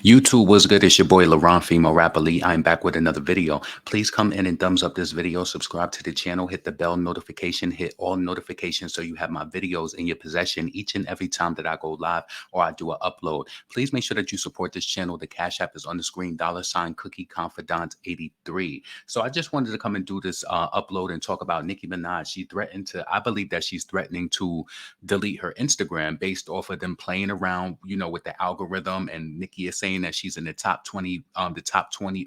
YouTube was good. It's your boy LaRon Female Rap Elite. I'm back with another video. Please come in and thumbs up this video, subscribe to the channel, hit the bell notification, hit all notifications so you have my videos in your possession each and every time that I go live or I do an upload. Please make sure that you support this channel. The Cash App is on the screen, $ Cookie Confidant 83. So I just wanted to come and do this upload and talk about Nicki Minaj. I believe that she's threatening to delete her Instagram based off of them playing around, with the algorithm. And Nicki is saying that she's in the top 20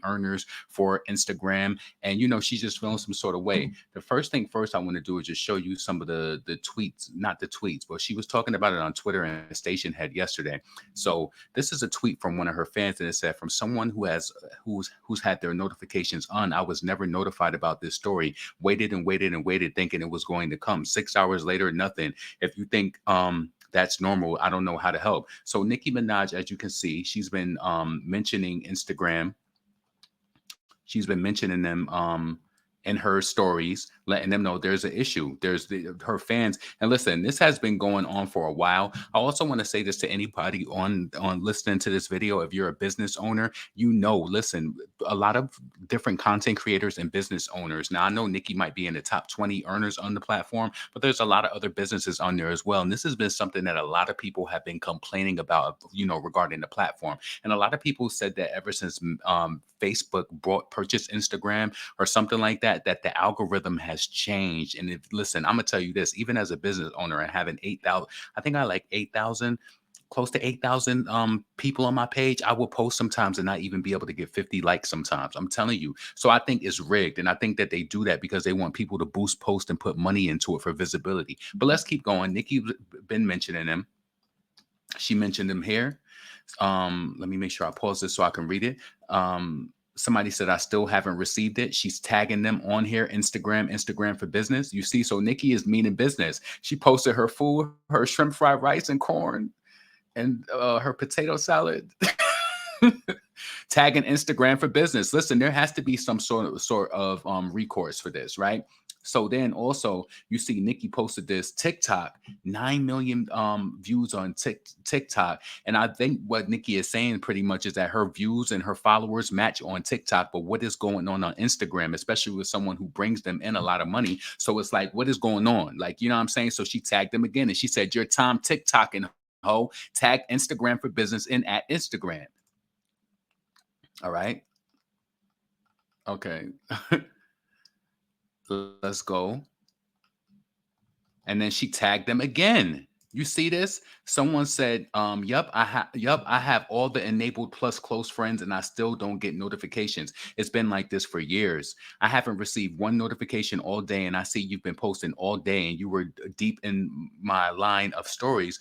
earners for Instagram. And she's just feeling some sort of way. The first thing first I want to do is just show you some of the tweets, not the tweets, but she was talking about it on Twitter and Station Head yesterday. So this is a tweet from one of her fans, and it said, from someone who's had their notifications on, I was never notified about this story. Waited and waited and waited, thinking it was going to come. 6 hours later, nothing. If you think that's normal, I don't know how to help. So Nicki Minaj, as you can see, she's been mentioning Instagram. She's been mentioning them in her stories, letting them know there's an issue. There's her fans. And listen, this has been going on for a while. I also want to say this to anybody on listening to this video. If you're a business owner, listen, a lot of different content creators and business owners. Now, I know Nicki might be in the top 20 earners on the platform, but there's a lot of other businesses on there as well. And this has been something that a lot of people have been complaining about, regarding the platform. And a lot of people said that ever since Facebook purchased Instagram or something like that, that the algorithm has changed. And listen, I'm gonna tell you this, even as a business owner and having 8,000, I think I like 8,000, close to 8,000 people on my page, I will post sometimes and not even be able to get 50 likes sometimes. I'm telling you. So I think it's rigged. And I think that they do that because they want people to boost post and put money into it for visibility. But let's keep going. Nicki's been mentioning them. She mentioned them here. Let me make sure I pause this so I can read it. Somebody said, I still haven't received it. She's tagging them on here. Instagram for business. You see, so Nicki is meaning business. She posted her food, her shrimp fried rice and corn, and her potato salad. Tagging Instagram for business. Listen, there has to be some sort of recourse for this, right? So then also you see Nicki posted this TikTok, 9 million views on TikTok. And I think what Nicki is saying pretty much is that her views and her followers match on TikTok, but what is going on Instagram, especially with someone who brings them in a lot of money. So it's like, what is going on? Like, you know what I'm saying? So she tagged them again and she said, your time TikToking, ho, tag Instagram for business in at Instagram. All right. Okay. Let's go. And then she tagged them again. You see this? Someone said, I have all the enabled plus close friends and I still don't get notifications. It's been like this for years. I haven't received one notification all day and I see you've been posting all day and you were deep in my line of stories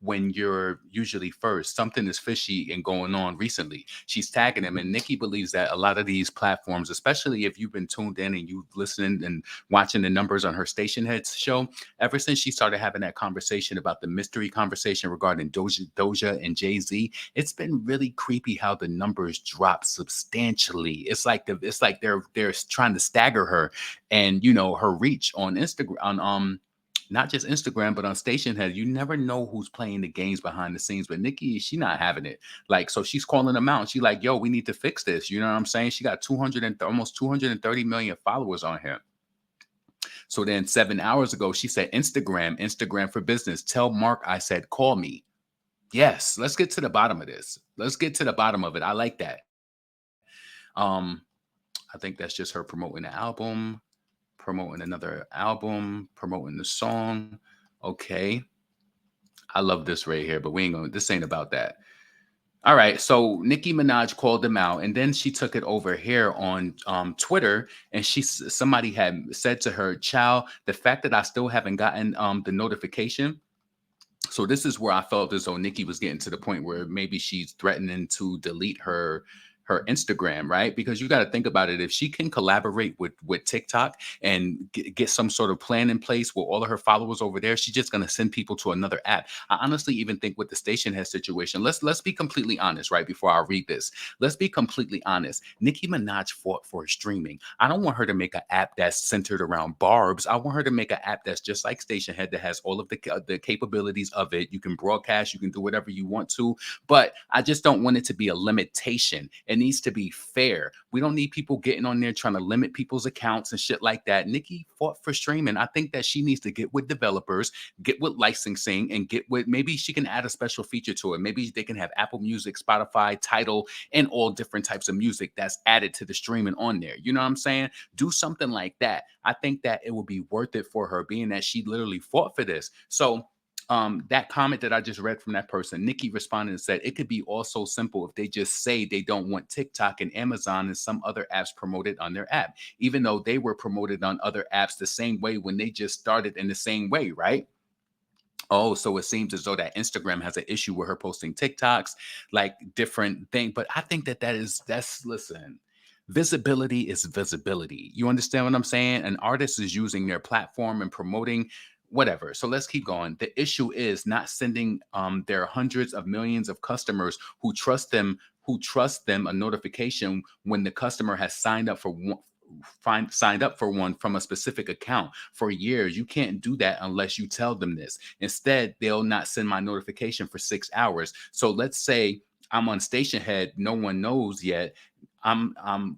when you're usually first. Something is fishy and going on recently. She's tagging them. And Nicki believes that a lot of these platforms, especially if you've been tuned in and you listening and watching the numbers on her Station Heads show, ever since she started having that conversation about the mystery conversation regarding Doja and Jay-Z, it's been really creepy how the numbers drop substantially. It's like they're trying to stagger her and her reach on Instagram, on not just Instagram, but on Station Head. You never know who's playing the games behind the scenes. But Nicki, she not having it. Like, so she's calling them out. She like, yo, we need to fix this. You know what I'm saying? She got almost 230 million followers on here. So then 7 hours ago, she said, Instagram for business. Tell Mark I said, call me. Yes, let's get to the bottom of this. Let's get to the bottom of it. I like that. I think that's just her promoting the album, promoting another album, promoting the song. Okay. I love this right here, but this ain't about that. All right, so Nicki Minaj called them out, and then she took it over here on Twitter, and somebody had said to her, "Child, the fact that I still haven't gotten the notification." So this is where I felt as though Nicki was getting to the point where maybe she's threatening to delete her her Instagram, right? Because you got to think about it. If she can collaborate with TikTok and get some sort of plan in place with all of her followers over there, she's just going to send people to another app. I honestly even think with the station head situation, let's be completely honest, right? Before I read this, let's be completely honest. Nicki Minaj fought for streaming. I don't want her to make an app that's centered around barbs. I want her to make an app that's just like Station Head, that has all of the capabilities of it. You can broadcast, you can do whatever you want to, but I just don't want it to be a limitation. It needs to be fair. We don't need people getting on there trying to limit people's accounts and shit like that. Nicki fought for streaming. I think that she needs to get with developers, get with licensing, and get with, maybe she can add a special feature to it. Maybe they can have Apple Music, Spotify, Tidal, and all different types of music that's added to the streaming on there. You know what I'm saying? Do something like that. I think that it will be worth it for her, being that she literally fought for this. So that comment that I just read from that person, Nicki responded and said, it could be all so simple if they just say they don't want TikTok and Amazon and some other apps promoted on their app, even though they were promoted on other apps the same way when they just started in the same way, right? Oh, so it seems as though that Instagram has an issue with her posting TikToks, like different thing. But I think that that's listen, visibility is visibility. You understand what I'm saying? An artist is using their platform and promoting whatever. So let's keep going. The issue is not sending their hundreds of millions of customers who trust them a notification when the customer has signed up for one from a specific account for years. You can't do that unless you tell them this. Instead, they'll not send my notification for 6 hours. So let's say I'm on Station Head, no one knows yet.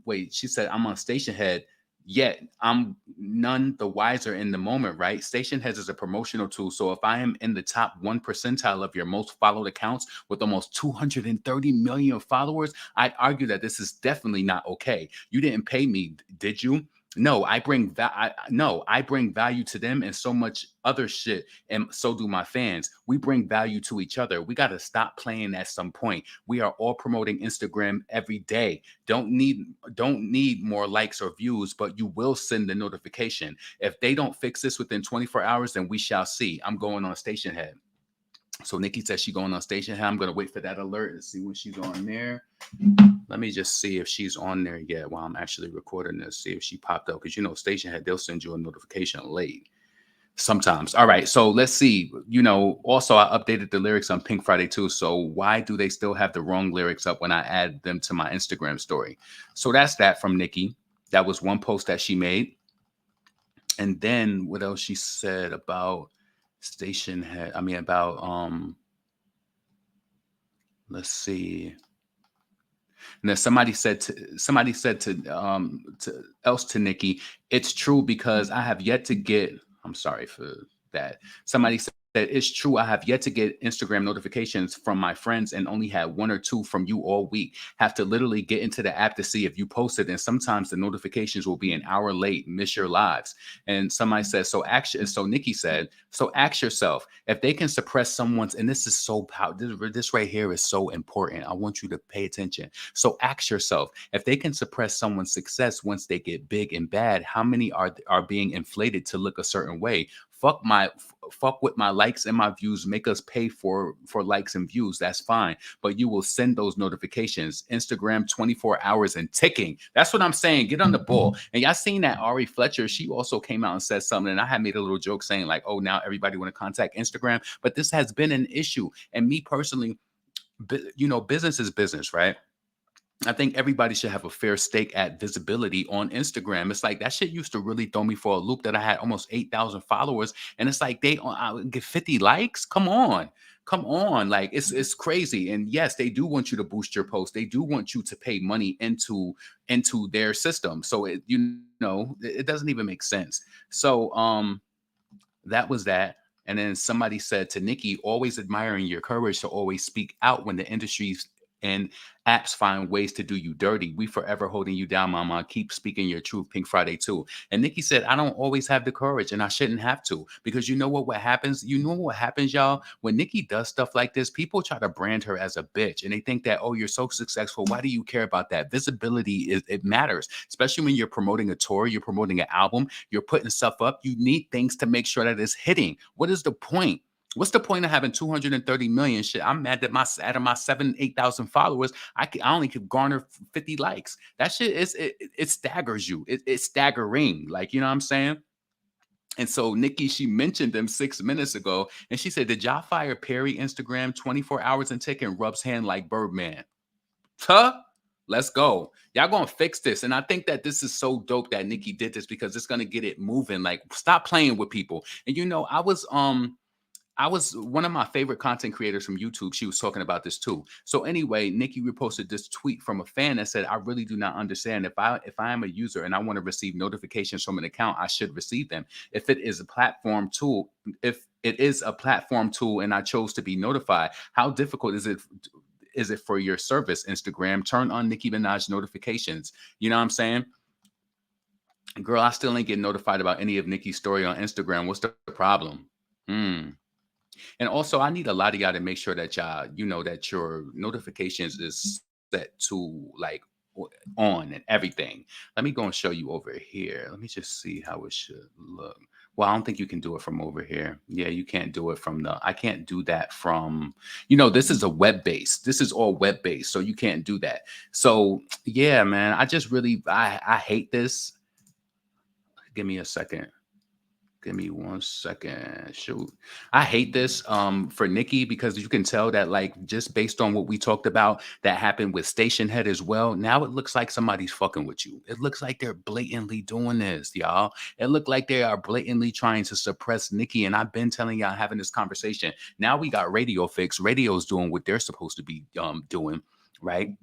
Wait, she said I'm on Station Head, yet I'm none the wiser in the moment, right? Station Heads is a promotional tool. So if I am in the top 1 percentile of your most followed accounts with almost 230 million followers, I'd argue that this is definitely not okay. You didn't pay me, did you? No, I bring value to them and so much other shit, and so do my fans. We bring value to each other. We got to stop playing at some point. We are all promoting Instagram every day. Don't need more likes or views, but you will send the notification. If they don't fix this within 24 hours, then we shall see. I'm going on Station Head. So Nikki says she's going on Station Head. I'm gonna wait for that alert and see when she's on there. Let me just see if she's on there yet while I'm actually recording this. See if she popped up, because Station Head, they'll send you a notification late sometimes. All right, so let's see. Also I updated the lyrics on Pink Friday too. So why do they still have the wrong lyrics up when I add them to my Instagram story? So that's that from Nikki. That was one post that she made. And then what else she said about Station Head? I mean, about let's see. And then somebody said to Nikki, it's true because I have yet to get. I'm sorry for that. Somebody said it's true. I have yet to get Instagram notifications from my friends and only had one or two from you all week. Have to literally get into the app to see if you posted, and sometimes the notifications will be an hour late. Miss your lives. And somebody said, so action. So Nikki said, so ask yourself if they can suppress someone's. And this is so powerful. This right here is so important. I want you to pay attention. So ask yourself, if they can suppress someone's success once they get big and bad, how many are being inflated to look a certain way? Fuck with my likes and my views. Make us pay for likes and views. That's fine. But you will send those notifications. Instagram 24 hours and ticking. That's what I'm saying. Get on the ball. And y'all seen that Ari Fletcher, she also came out and said something. And I had made a little joke saying like, oh, now everybody want to contact Instagram. But this has been an issue. And me personally, business is business, right? I think everybody should have a fair stake at visibility on Instagram. It's like that shit used to really throw me for a loop that I had almost 8,000 followers. And it's like I would get 50 likes. Come on. Come on. Like it's crazy. And yes, they do want you to boost your post. They do want you to pay money into their system. So it doesn't even make sense. So that was that. And then somebody said to Nikki, always admiring your courage to always speak out when the industry's and apps find ways to do you dirty. We forever holding you down, mama. Keep speaking your truth. Pink Friday too. And Nikki said, I don't always have the courage, and I shouldn't have to, because you know what happens? You know what happens, y'all? When Nikki does stuff like this, people try to brand her as a bitch, and they think that, oh, you're so successful. Why do you care about that? Visibility it matters, especially when you're promoting a tour, you're promoting an album, you're putting stuff up. You need things to make sure that it's hitting. What is the point What's the point of having 230 million? Shit, I'm mad that my out of my 7, 8,000 followers, I only could garner 50 likes. That shit is it staggers you. It's staggering. Like, you know what I'm saying? And so Nicki, she mentioned them 6 minutes ago, and she said, "Did y'all fire Perry Instagram 24 hours and take and rubs hand like Birdman?" Huh? Let's go. Y'all gonna fix this. And I think that this is so dope that Nicki did this because it's gonna get it moving. Like, stop playing with people. And I was one of my favorite content creators from YouTube. She was talking about this too. So anyway, Nikki reposted this tweet from a fan that said, "I really do not understand. If I am a user and I want to receive notifications from an account, I should receive them. If it is a platform tool, if it is a platform tool and I chose to be notified, how difficult is it for your service, Instagram? Turn on Nicki Minaj notifications." You know what I'm saying? Girl, I still ain't getting notified about any of Nicki's story on Instagram. What's the problem? Hmm. And also, I need a lot of y'all to make sure that y'all, that your notifications is set to like on and everything. Let me go and show you over here. Let me just see how it should look. Well, I don't think you can do it from over here. Yeah, you can't do it from I can't do that from, this is a web base. This is all web based. So you can't do that. So yeah, man, I just really, I hate this. Give me a second. Give me 1 second. Shoot. I hate this for Nikki because you can tell that like just based on what we talked about that happened with Station Head as well. Now it looks like somebody's fucking with you. It looks like they're blatantly doing this, y'all. It looked like they are blatantly trying to suppress Nikki. And I've been telling y'all having this conversation. Now we got Radio Fix. Radio's doing what they're supposed to be doing, right?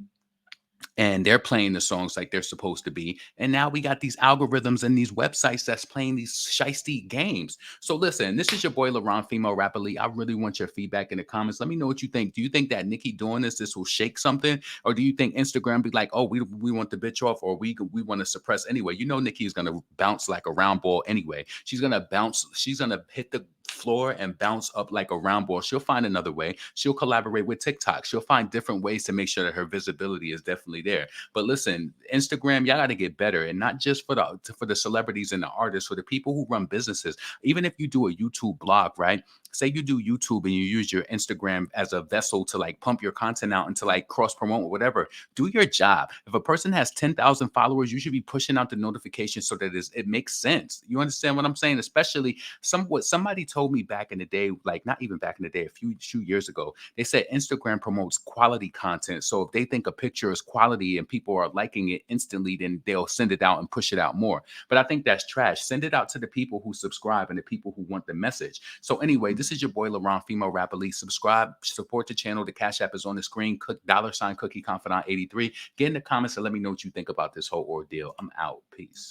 And they're playing the songs like they're supposed to be. And now we got these algorithms and these websites that's playing these shisty games. So listen, this is your boy LaRon, female rapidly. I really want your feedback in the comments. Let me know what you think. Do you think that Nikki doing this will shake something, or do you think Instagram be like, oh, we want the bitch off, or we want to suppress anyway? You know, Nikki is gonna bounce like a round ball anyway. She's gonna bounce. She's gonna hit the floor and bounce up like a round ball. She'll find another way. She'll collaborate with TikTok. She'll find different ways to make sure that her visibility is definitely there. But listen, Instagram, y'all got to get better, and not just for the celebrities and the artists, for the people who run businesses. Even if you do a YouTube blog, right? Say you do YouTube and you use your Instagram as a vessel to like pump your content out and to like cross promote or whatever. Do your job. If a person has 10,000 followers, you should be pushing out the notifications so that it makes sense. You understand what I'm saying? Especially what somebody told me back in the day, like not even back in the day, a few years ago, they said Instagram promotes quality content. So if they think a picture is quality and people are liking it instantly, then they'll send it out and push it out more. But I think that's trash. Send it out to the people who subscribe and the people who want the message. So anyway, this is your boy LaRon, female rapidly. Subscribe, support the channel. The Cash App is on the screen. $, Cookie Confidant 83. Get in the comments and let me know what you think about this whole ordeal. I'm out. Peace.